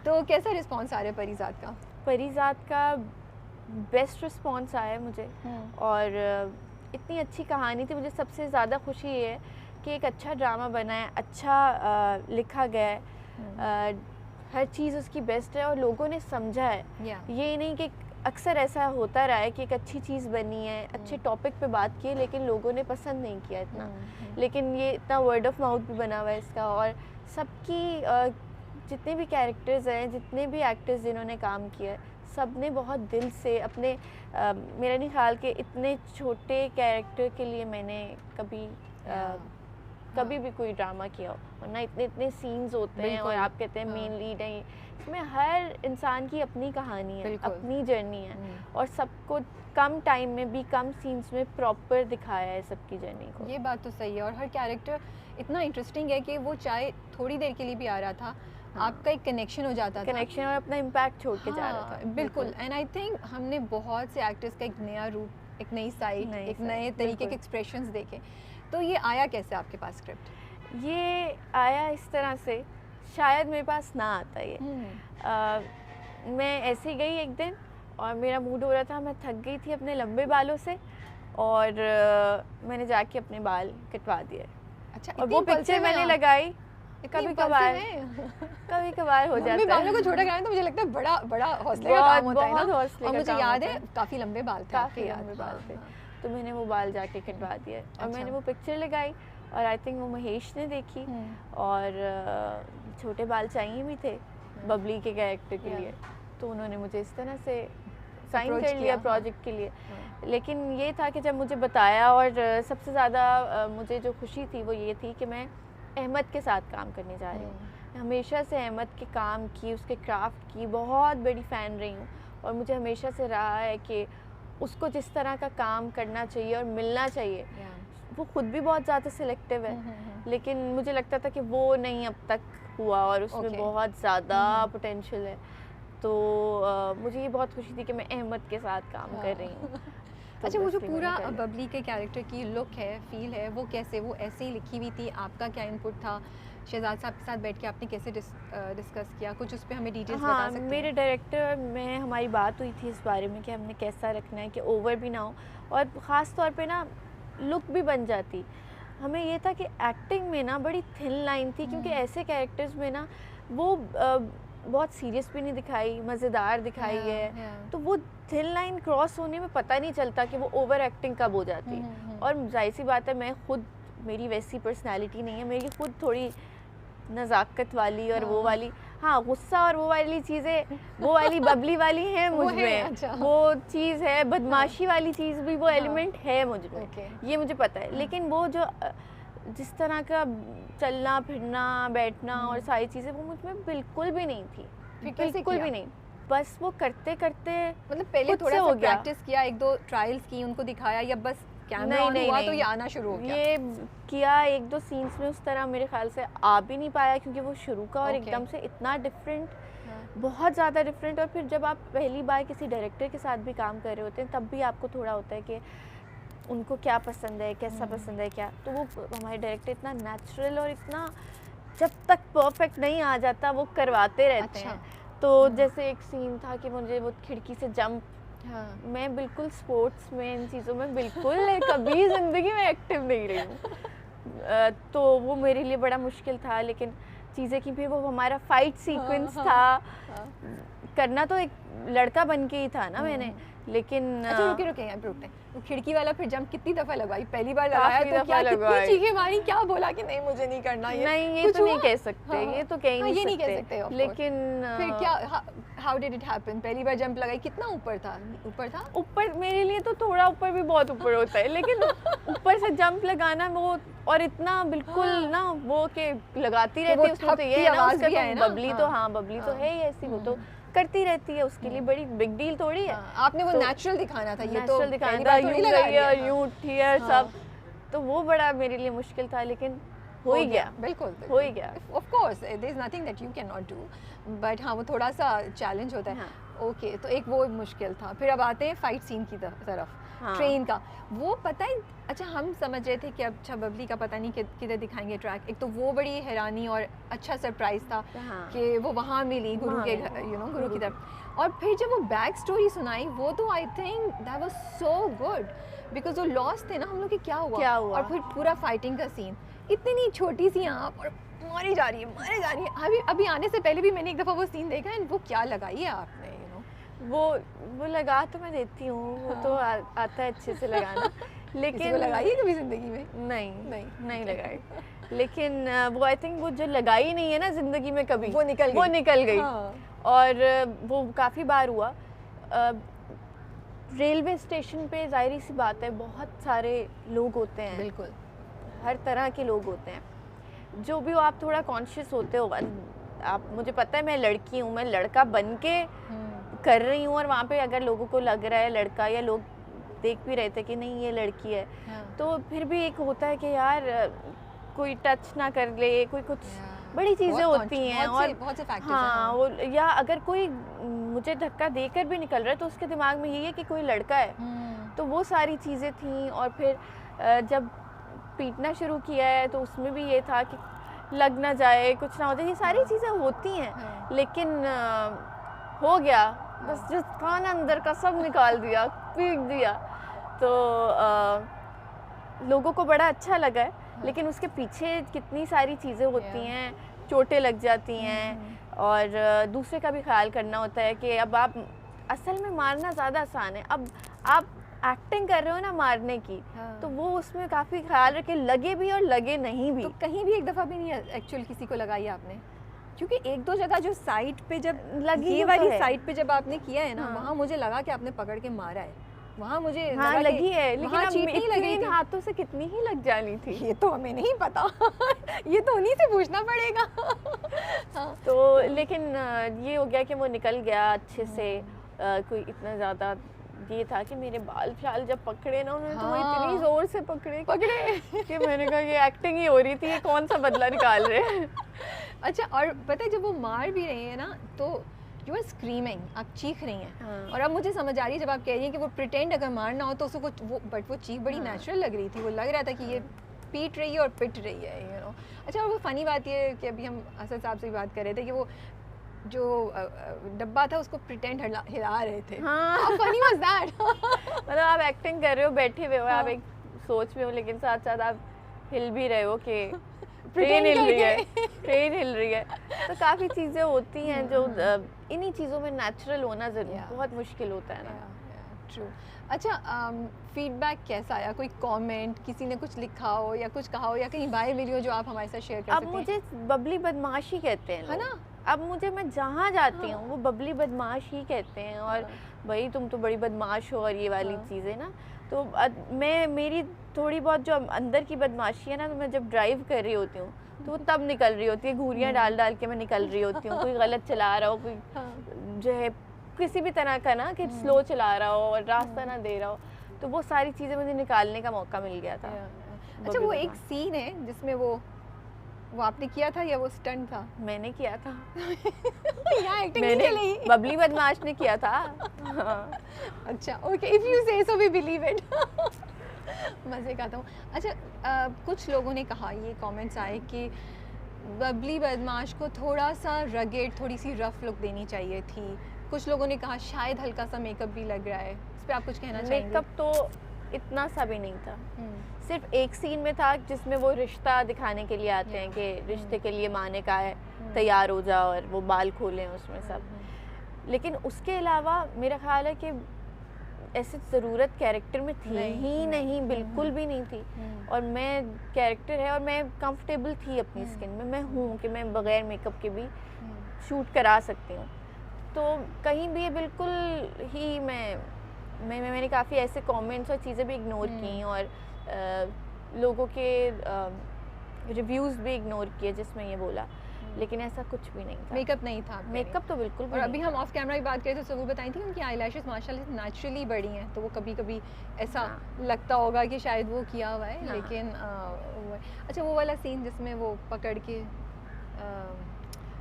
तो कैसा रिस्पॉन्स आ रहा है परीज़ाद का? परीज़ाद का बेस्ट रिस्पॉन्स आया है मुझे, और इतनी अच्छी कहानी थी। मुझे सबसे ज़्यादा खुशी ये है कि एक अच्छा ड्रामा बना है, अच्छा लिखा गया है, हर चीज़ उसकी बेस्ट है और लोगों ने समझा है। ये नहीं कि अक्सर ऐसा होता रहा है कि एक अच्छी चीज़ बनी है, अच्छे टॉपिक पे बात की है, लेकिन लोगों ने पसंद नहीं किया इतना। लेकिन ये इतना वर्ड ऑफ माउथ भी बना हुआ है इसका, और सबकी जितने भी कैरेक्टर्स हैं, जितने भी एक्टर्स जिन्होंने काम किया है, सब ने बहुत दिल से अपने मेरा नहीं ख्याल कि इतने छोटे कैरेक्टर के लिए मैंने कभी भी कोई ड्रामा किया हो, वरना इतने इतने सीन्स होते हैं और आप कहते हैं मेन लीड है। इसमें हर इंसान की अपनी कहानी है, अपनी जर्नी है, और सबको कम टाइम में भी कम सीन्स में प्रॉपर दिखाया है सबकी जर्नी को। ये बात तो सही है, और हर कैरेक्टर इतना इंटरेस्टिंग है कि वो चाहे थोड़ी देर के लिए भी आ रहा था, आपका एक कनेक्शन हो जाता था, कनेक्शन, और अपना इम्पैक्ट छोड़ के जा रहा था। बिल्कुल। एंड आई थिंक हमने बहुत से एक्टर्स का एक नया रूप, एक नई साइड, एक नए तरीके के एक्सप्रेशंस देखे। तो ये आया कैसे आपके पास स्क्रिप्ट? ये आया इस तरह से, शायद मेरे पास ना आता ये। मैं ऐसे ही गई एक दिन और मेरा मूड हो रहा था, मैं थक गई थी अपने लंबे बालों से, और मैंने जाके अपने बाल कटवा दिए। अच्छा, और वो पिक्चर मैंने लगाई। कभी कभार हो जाता है। बालों को छोटा कराना तो मुझे लगता है बड़ा बड़ा हौसले का काम होता है ना। और मुझे याद है काफ़ी लंबे बाल थे, काफ़ी लंबे बाल थे, तो मैंने वो बाल जाके कटवा दिए। और मैंने वो पिक्चर लगाई, और आई थिंक वो महेश ने देखी, और छोटे बाल चाहिए भी थे बबली के कैरेक्टर के लिए, तो उन्होंने मुझे इस तरह से साइन कर लिया प्रोजेक्ट के लिए। लेकिन ये था कि जब मुझे बताया, और सबसे ज़्यादा मुझे जो खुशी थी वो ये थी कि मैं अहमद के साथ काम करने जा रही हूँ। हमेशा से अहमद के काम की, उसके क्राफ्ट की बहुत बड़ी फ़ैन रही हूँ, और मुझे हमेशा से रहा है कि उसको जिस तरह का काम करना चाहिए और मिलना चाहिए। वो खुद भी बहुत ज़्यादा सिलेक्टिव है, लेकिन मुझे लगता था कि वो नहीं अब तक हुआ, और उसमें बहुत ज़्यादा पोटेंशियल है। तो मुझे ये बहुत खुशी थी कि मैं अहमद के साथ काम कर रही हूँ। अच्छा, वो जो पूरा बबली के कैरेक्टर की लुक है, फील है, वो कैसे, वो ऐसे ही लिखी हुई थी? आपका क्या इनपुट था? शहजाद साहब के साथ बैठ के आपने कैसे डिस्कस किया? कुछ उस पर हमें डिटेल्स बता सकते हैं? मेरे डायरेक्टर में हमारी बात हुई थी इस बारे में कि हमने कैसा रखना है कि ओवर भी ना हो, और ख़ास तौर पे ना लुक भी बन जाती। हमें ये था कि एक्टिंग में ना बड़ी थिन लाइन थी, क्योंकि ऐसे कैरेक्टर्स में ना वो बहुत सीरियस भी नहीं दिखाई, मज़ेदार दिखाई है, तो वो थिन लाइन क्रॉस होने में पता नहीं चलता कि वो ओवर एक्टिंग कब हो जाती। और जाहिर सी बात है, मैं खुद, मेरी वैसी पर्सनालिटी नहीं है, मेरी खुद थोड़ी नज़ाकत वाली और वो वाली, गुस्सा और वो वाली चीज़ें, वो वाली बबली वाली है मुझ में। अच्छा। वो चीज़ है, बदमाशी वाली चीज़ भी, वो एलिमेंट है मुझ में, ये मुझे पता है। लेकिन वो जो जिस तरह का चलना फिरना बैठना और सारी चीज़ें, वो मुझ में बिल्कुल भी नहीं थी, बिल्कुल भी नहीं। बस वो करते करते, मतलब पहले थोड़ा सा प्रैक्टिस किया, एक दो ट्रायल्स की, उनको दिखाया, या बस कैमरा ऑन हुआ तो ये आना शुरू हो गया? ये किया, एक दो सीन्स में उस तरह मेरे ख्याल से आ भी नहीं पाया, क्योंकि वो शुरू का और एकदम से इतना डिफरेंट, बहुत ज़्यादा डिफरेंट। और फिर जब आप पहली बार किसी डायरेक्टर के साथ भी काम कर रहे होते हैं, तब भी आपको थोड़ा होता है कि उनको क्या पसंद है, कैसा पसंद है, क्या। तो वो हमारे डायरेक्टर इतना नेचुरल और इतना, जब तक परफेक्ट नहीं आ जाता वो करवाते रहते हैं। तो जैसे एक सीन था कि मुझे वो खिड़की से जंप, मैं बिल्कुल स्पोर्ट्स में, इन चीज़ों में बिल्कुल कभी ज़िंदगी में एक्टिव नहीं रही हूँ, तो वो मेरे लिए बड़ा मुश्किल था। लेकिन चीज़ें की भी, वो हमारा फाइट सीक्वेंस था, करना तो एक लड़का बन के ही था ना मैंने, लेकिन अच्छा रुके यहाँ पे रुकते हैं। वो खिड़की वाला फिर जंप कितनी दफा लगवाई? पहली बार लगाया तो क्या, कितनी चीखें मारी, क्या बोला कि नहीं मुझे नहीं करना ये? नहीं, ये तो नहीं कह सकते, ये तो कह नहीं ये नहीं कह सकते। लेकिन फिर क्या, हाउ डिड इट हैपन? पहली बार जंप लगाई, कितना ऊपर था? ऊपर मेरे लिए तो थोड़ा ऊपर भी बहुत ऊपर होता है, लेकिन ऊपर से जंप लगाना वो, और इतना बिल्कुल ना वो के लगाती रहती है, उसमें तो ये है ना, उसका बबली तो बबली तो है ही ऐसी, वो तो करती रहती है, उसके लिए बड़ी बिग डील थोड़ी है। आपने वो नेचुरल दिखाना था, ये तो दिखाना था, यूं उठी है सब, तो वो बड़ा मेरे लिए मुश्किल था, लेकिन हो ही गया, बिल्कुल हो ही गया। Of course there is nothing that you can not do, but वो थोड़ा सा चैलेंज होता है। ओके, तो एक वो मुश्किल था। फिर अब आते हैं फाइट सीन की तरफ। हाँ। ट्रेन का, वो पता है। अच्छा हम समझ रहे थे कि अच्छा बबली का पता नहीं किधर दिखाएंगे ट्रैक, एक तो वो बड़ी हैरानी और अच्छा सरप्राइज था हाँ। कि वो वहाँ मिली गुरु के घर, गुरु की तरफ। और फिर जब वो बैक स्टोरी सुनाई वो तो I think that was so good, because वो लॉस थे ना हम लोग कि क्या हुआ, और फिर पूरा फाइटिंग का सीन, इतनी छोटी सी आँख और मारी जा रही है। अभी आने से पहले भी मैंने एक दफ़ा वो सीन देखा है, वो क्या लगाई है आपने, वो लगा तो मैं देती हूँ, वो तो आता है अच्छे से लगाना, लेकिन लगाई है कभी जिंदगी में? नहीं लगाई। लेकिन वो आई थिंक वो जो लगाई नहीं है ना जिंदगी में कभी, वो निकल गई। हाँ। और वो काफ़ी बार हुआ। रेलवे स्टेशन पे जाहिर सी बात है बहुत सारे लोग होते हैं, बिल्कुल हर तरह के लोग होते हैं, जो भी हो आप थोड़ा कॉन्शियस होते हो। आप, मुझे पता है मैं लड़की हूँ, मैं लड़का बन के कर रही हूँ, और वहाँ पे अगर लोगों को लग रहा है लड़का, या लोग देख भी रहे थे कि नहीं ये लड़की है, तो फिर भी एक होता है कि यार कोई टच ना कर ले, कोई कुछ बड़ी चीज़ें होती हैं, और बहुत से फैक्टर्स हाँ वो, या अगर कोई मुझे धक्का देकर भी निकल रहा है तो उसके दिमाग में यही है कि कोई लड़का है, तो वो सारी चीज़ें थी। और फिर जब पीटना शुरू किया है तो उसमें भी ये था कि लग ना जाए, कुछ ना हो जाए, ये सारी चीज़ें होती हैं, लेकिन हो गया, बस जो खाना अंदर का सब निकाल दिया, पीट दिया, तो लोगों को बड़ा अच्छा लगा है। लेकिन उसके पीछे कितनी सारी चीज़ें होती हैं, चोटें लग जाती हैं, और दूसरे का भी ख्याल करना होता है कि अब आप असल में मारना ज़्यादा आसान है, अब आप एक्टिंग कर रहे हो ना मारने की, तो वो उसमें काफ़ी ख्याल रखे, लगे भी और लगे नहीं भी। तो कहीं भी एक दफ़ा भी नहीं एक्चुअल किसी को लगाई आपने? क्योंकि एक दो जगह जो साइड पे जब लगी, ये वाली साइड पे जब आपने किया है ना, वहाँ मुझे लगा कि आपने पकड़ के मारा है, वहाँ मुझे हाँ लगी है, लेकिन अब चीटी लगी थी, हाथों से कितनी ही लग जानी थी, ये तो हमें नहीं पता ये तो उन्हीं से पूछना पड़ेगा हाँ। तो लेकिन ये हो गया कि वो निकल गया अच्छे से। कोई इतना ज़्यादा ये था कि मेरे बाल शाल जब पकड़े ना उन्होंने, तो वो इतनी ज़ोर से पकड़े कि मैंने कहा ये एक्टिंग ही हो रही थी, ये कौन सा बदला निकाल रहे हैं अच्छा, और पता है जब वो मार भी रहे हैं ना तो यू आर स्क्रीमिंग, आप चीख रही हैं, और अब मुझे समझ आ रही है जब आप कह रही हैं कि वो प्रिटेंड अगर मारना हो तो उसको वो चीख बड़ी नेचुरल लग रही थी, वो लग रहा था कि ये पीट रही है और पिट रही है, यू नो। अच्छा, और वो फ़नी बात ये है कि अभी हम असद साहब से बात कर रहे थे कि वो जो डब्बा था उसको प्रिटेंड हिला रहे थे। हाँ फनी वाज दैट मतलब आप एक्टिंग कर रहे हो, बैठे हुए हो, आप एक सोच में हो, लेकिन साथ साथ आप हिल भी रहे हो कि ट्रेन हिल रही है तो काफ़ी चीज़ें होती हैं जो इन्हीं चीज़ों में नेचुरल होना बहुत मुश्किल होता है ना। ट्रू। अच्छा, फीडबैक कैसा आया? कोई कमेंट, किसी ने कुछ लिखा हो या कुछ कहा हो या कहीं बाहर मिली हो जो आप हमारे साथ शेयर कर सकते हैं? अब मुझे बबली बदमाश ही कहते हैं, है ना? अब मुझे, मैं जहाँ जाती हूँ वो बबली बदमाश ही कहते हैं, और भाई तुम तो बड़ी बदमाश हो और ये वाली चीज़ें ना। तो मेरी थोड़ी बहुत जो अंदर की बदमाशी है ना, तो मैं जब ड्राइव कर रही होती हूँ तो वो तब निकल रही होती है, घूरियाँ डाल डाल के मैं निकल रही होती हूँ। कोई गलत चला रहा हो, कोई जो है किसी भी तरह का ना कि स्लो चला रहा हो और रास्ता ना दे रहा हो, तो वो सारी चीज़ें मुझे निकालने का मौका मिल गया था। अच्छा, वो एक सीन है जिसमें वो आपने किया था या वो स्टंट था? मैंने किया था यहाँ एक्टिंग नहीं चली, बबली बदमाश ने किया था अच्छा, ओके, इफ यू से सो वी बिलीव इट मज़े का था। अच्छा, कुछ लोगों ने कहा, ये कमेंट्स आए कि बबली बदमाश को थोड़ा सा रगेड, थोड़ी सी रफ लुक देनी चाहिए थी। कुछ लोगों ने कहा शायद हल्का सा मेकअप भी लग रहा है, इस पे आप कुछ कहना चाहेंगे? मेकअप तो इतना सा भी नहीं था, सिर्फ एक सीन में था जिसमें वो रिश्ता दिखाने के लिए आते हैं कि रिश्ते के लिए माने का है, तैयार हो जाओ, और वो बाल खोलें उसमें सब। लेकिन उसके अलावा मेरा ख्याल है कि ऐसी ज़रूरत कैरेक्टर में थी ही नहीं, बिल्कुल भी नहीं थी। और मैं कैरेक्टर है और मैं कंफर्टेबल थी अपनी स्किन में, मैं हूँ कि मैं बग़ैर मेकअप के भी शूट करा सकती हूँ। तो कहीं भी बिल्कुल ही मैंने काफ़ी ऐसे कमेंट्स और चीज़ें भी इग्नोर की, और लोगों के रिव्यूज़ भी इग्नोर किए जिसमें ये बोला, लेकिन ऐसा कुछ भी नहीं था। मेकअप नहीं था? मेकअप तो बिल्कुल भी नहीं। और अभी हम ऑफ कैमरा भी बात करें तो सबूत बताई थी उनकी आईलैशेस माशाल्लाह नेचुरली बड़ी हैं, तो वो कभी कभी ऐसा लगता होगा कि शायद वो किया हुआ है, लेकिन अच्छा, वो वाला सीन जिसमें वो पकड़ के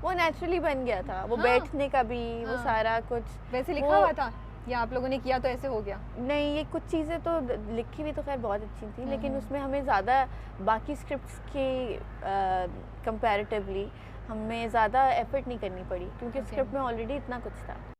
वो नेचुरली बन गया था, वो बैठने का भी वो सारा कुछ वैसे लिखा हुआ था? या आप लोगों ने किया तो ऐसे हो गया? नहीं, ये कुछ चीज़ें तो लिखी हुई तो खैर बहुत अच्छी थी, लेकिन उसमें हमें ज़्यादा बाकी स्क्रिप्ट्स के कंपैरेटिवली हमें ज़्यादा एफर्ट नहीं करनी पड़ी, क्योंकि स्क्रिप्ट में ऑलरेडी इतना कुछ था।